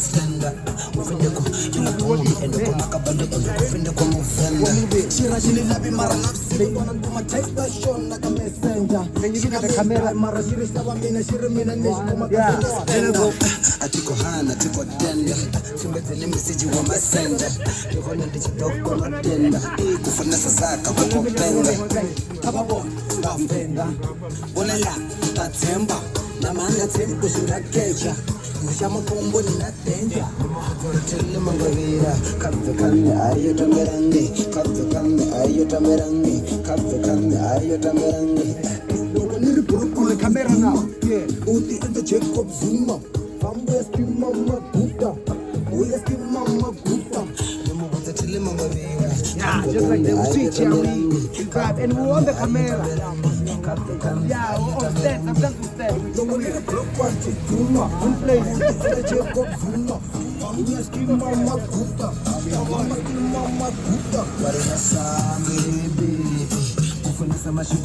masenda ufendeko ina pombi endo kwa makabale endo kufendeko muvenda shira shili labi mara nafsi kona nduma text shon na ka messenger shika kamera mara shiri sawa mina nishi kuma kasenda atiko hana atiko tenda simbetele message wa messenger yovona ndichidoko matenda kufuna sasaka kwa kupenga ababo ngafenda bona la tatemba na manga tempo shirakecha Nishama pombo ni na danger Tele mangavira Kapve kame ayota merangi Kapve kame ayota merangi Kapve kame ayota merangi Nili purukule kamera now Uti ente Jacob Zuma Fambo eski mama puta Uyeski mama puta Nemo buta tele mangavira Yeah, just like the switch here we grab and we're on the camera. Yeah, we're on set, I'm done to step. Nemo nili purukule Zuma One place. Ente Jacob Zuma Uyeski mama puta Mama puta Warina sa baby Kufunisa mashi